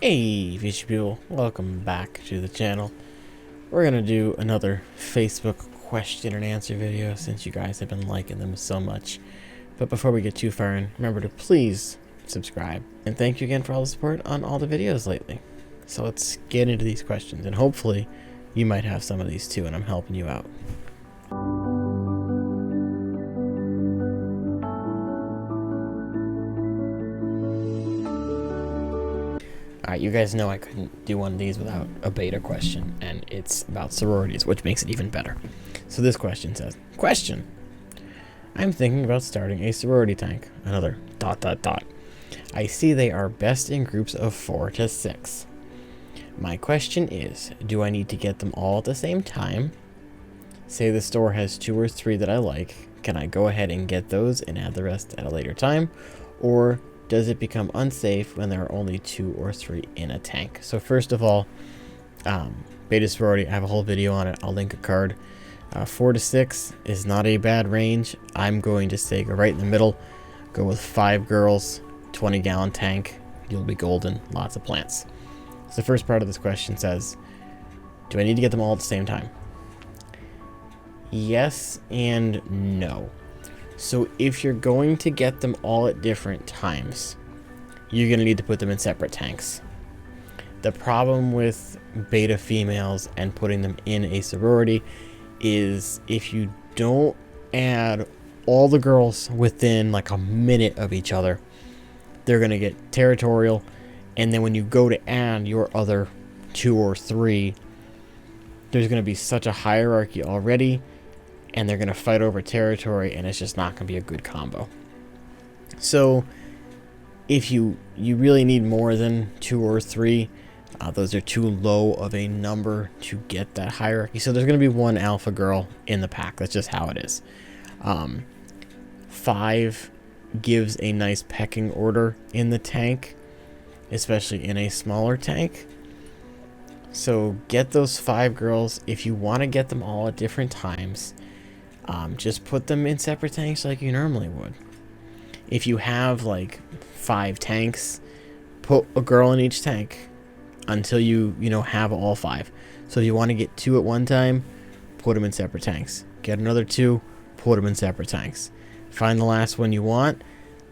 Hey fish people, welcome back to the channel. We're gonna do another Facebook question and answer video since you guys have been liking them so much. But before we get too far in, remember to please subscribe. And thank you again for all the support on all the videos lately. So let's get into these questions, and hopefully you might have some of these too and I'm helping you out. Alright, you guys know I couldn't do one of these without a beta question, and it's about sororities, which makes it even better. So this question says, question, I'm thinking about starting a sorority tank. Another ... I see they are best in groups of 4 to 6. My question is, do I need to get them all at the same time? Say the store has 2 or 3 that I like, can I go ahead and get those and add the rest at a later time? Or does it become unsafe when there are only 2 or 3 in a tank? So first of all, beta sorority, I have a whole video on it. I'll link a card. 4 to 6 is not a bad range. I'm going to say go right in the middle. Go with 5 girls, 20-gallon tank. You'll be golden. Lots of plants. So the first part of this question says, do I need to get them all at the same time? Yes and no. So if you're going to get them all at different times, you're going to need to put them in separate tanks. The problem with beta females and putting them in a sorority is if you don't add all the girls within like a minute of each other, they're going to get territorial. And then when you go to add your other 2 or 3, there's going to be such a hierarchy already, and they're going to fight over territory, and it's just not going to be a good combo. So if you really need more than 2 or 3, those are too low of a number to get that hierarchy. So there's going to be one alpha girl in the pack. That's just how it is. 5 gives a nice pecking order in the tank, especially in a smaller tank. So get those 5 girls. If you want to get them all at different times, just put them in separate tanks like you normally would. If you have like 5 tanks, put a girl in each tank until you have all 5. So if you want to get 2 at one time, put them in separate tanks. Get another 2, put them in separate tanks. Find the last one you want,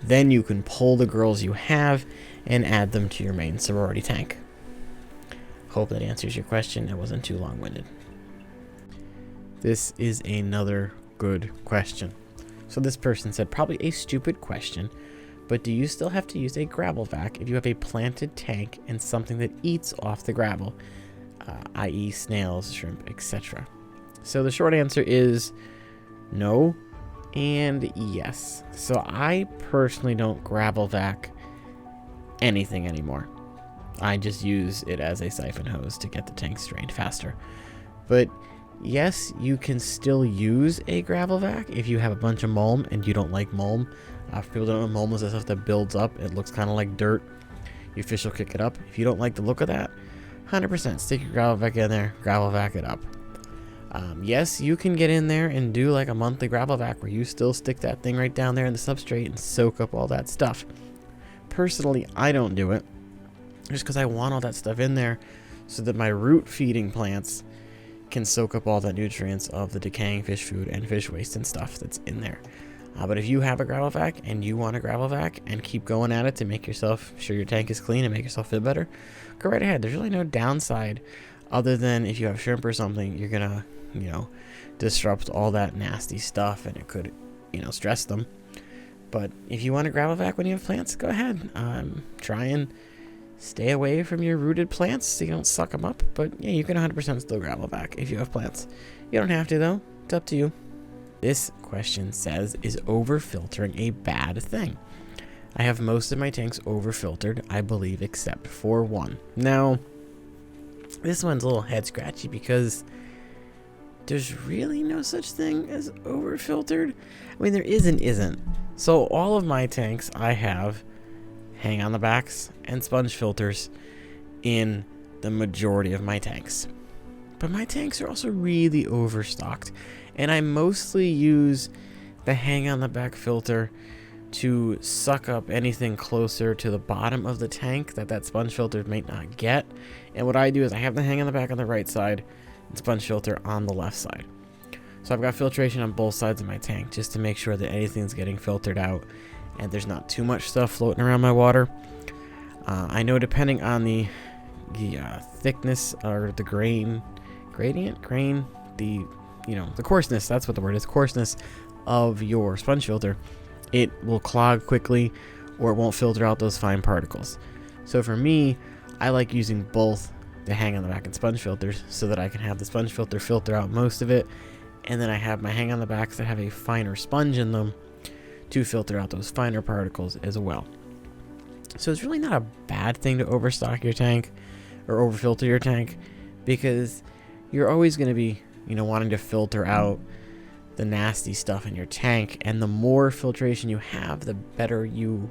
then you can pull the girls you have and add them to your main sorority tank. Hope that answers your question. It wasn't too long-winded. This is another good question. So this person said, probably a stupid question, but do you still have to use a gravel vac if you have a planted tank and something that eats off the gravel, i.e. snails, shrimp, etc.? So the short answer is no and yes. So I personally don't gravel vac anything anymore. I just use it as a siphon hose to get the tanks drained faster. But yes, you can still use a gravel vac if you have a bunch of mulm and you don't like mulm. For people that don't know, mulm is the stuff that builds up. It looks kind of like dirt. Your fish will kick it up. If you don't like the look of that, 100% stick your gravel vac in there, gravel vac it up. Yes, you can get in there and do like a monthly gravel vac where you still stick that thing right down there in the substrate and soak up all that stuff. Personally, I don't do it just because I want all that stuff in there so that my root feeding plants can soak up all the nutrients of the decaying fish food and fish waste and stuff that's in there. But if you have a gravel vac and you want a gravel vac and keep going at it to make yourself sure your tank is clean and make yourself feel better, go right ahead. There's really no downside other than if you have shrimp or something, you're gonna disrupt all that nasty stuff and it could stress them. But if you want a gravel vac when you have plants, go ahead. Try and stay away from your rooted plants so you don't suck them up. But yeah, you can 100% still gravel vac if you have plants. You don't have to though. It's up to you. This question says, is over-filtering a bad thing? I have most of my tanks over-filtered, I believe, except for one. Now, this one's a little head-scratchy because there's really no such thing as over-filtered. I mean, there is and isn't. So all of my tanks, I have hang on the backs and sponge filters in the majority of my tanks. But my tanks are also really overstocked, and I mostly use the hang on the back filter to suck up anything closer to the bottom of the tank that sponge filter may not get. And what I do is I have the hang on the back on the right side and sponge filter on the left side. So I've got filtration on both sides of my tank just to make sure that anything's getting filtered out and there's not too much stuff floating around my water. I know depending on the thickness or the the coarseness, that's what the word is, coarseness of your sponge filter, it will clog quickly or it won't filter out those fine particles. So for me, I like using both the hang on the back and sponge filters so that I can have the sponge filter out most of it, and then I have my hang on the backs that have a finer sponge in them to filter out those finer particles as well. So it's really not a bad thing to overstock your tank or overfilter your tank, because you're always going to be, wanting to filter out the nasty stuff in your tank, and the more filtration you have, the better you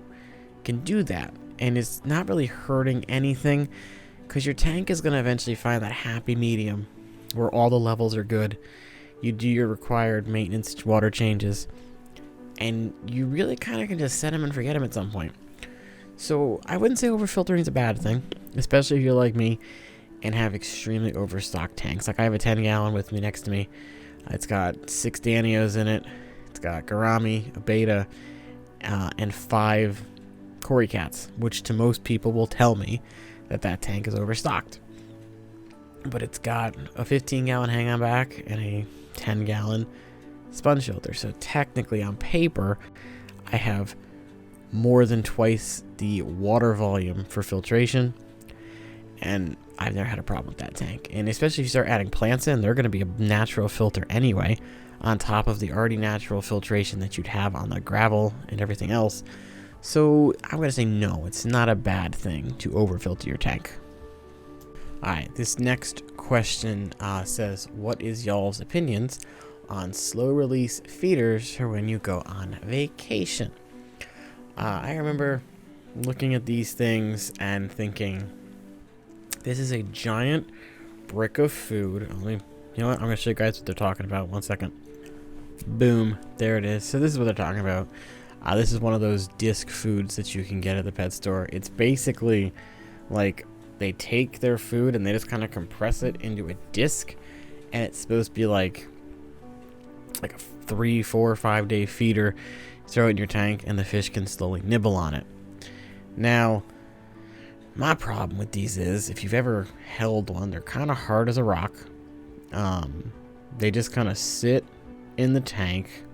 can do that. And it's not really hurting anything, because your tank is going to eventually find that happy medium where all the levels are good. You do your required maintenance water changes, and you really kind of can just set them and forget them at some point. So I wouldn't say overfiltering is a bad thing, especially if you're like me and have extremely overstocked tanks. Like I have a 10-gallon with me next to me. It's got 6 Danios in it. It's got gourami, a betta, and 5 Cory cats, which to most people will tell me that tank is overstocked. But it's got a 15-gallon hang on back and a 10-gallon sponge filter. So technically on paper, I have more than twice the water volume for filtration, and I've never had a problem with that tank. And especially if you start adding plants in, they're going to be a natural filter anyway, on top of the already natural filtration that you'd have on the gravel and everything else. So I'm going to say no, it's not a bad thing to overfilter your tank. Alright, this next question says, what is y'all's opinions on slow release feeders for when you go on vacation? I remember looking at these things and thinking, this is a giant brick of food. You know what? I'm going to show you guys what they're talking about. 1 second. Boom. There it is. So this is what they're talking about. This is one of those disc foods that you can get at the pet store. It's basically like they take their food and they just kind of compress it into a disc, and it's supposed to be like a 3, 4, 5 day feeder. Throw it in your tank and the fish can slowly nibble on it. Now, my problem with these is, if you've ever held one, they're kind of hard as a rock. They just kind of sit in the tank,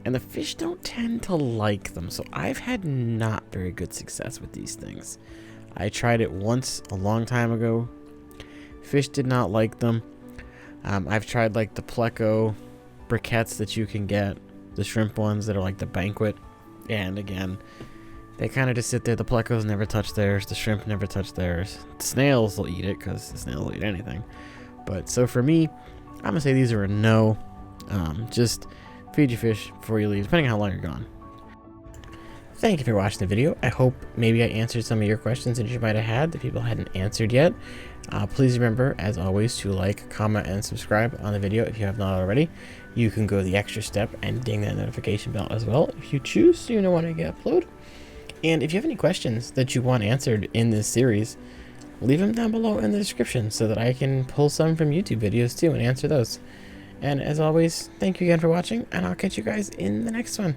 and the fish don't tend to like them. So I've had not very good success with these things. I tried it once a long time ago. Fish did not like them. I've tried like the pleco briquettes that you can get, the shrimp ones that are like the banquet, and again, they kind of just sit there. The plecos never touch theirs, the shrimp never touch theirs. The snails will eat it, because the snails will eat anything. But so for me, I'm gonna say these are a no. Just feed your fish before you leave, depending on how long you're gone. Thank you for watching the video. I hope maybe I answered some of your questions that you might have had that people hadn't answered yet. Please remember, as always, to like, comment, and subscribe on the video if you have not already. You can go the extra step and ding that notification bell as well if you choose, so you know when I get upload. And if you have any questions that you want answered in this series, leave them down below in the description so that I can pull some from YouTube videos too and answer those. And as always, thank you again for watching, and I'll catch you guys in the next one.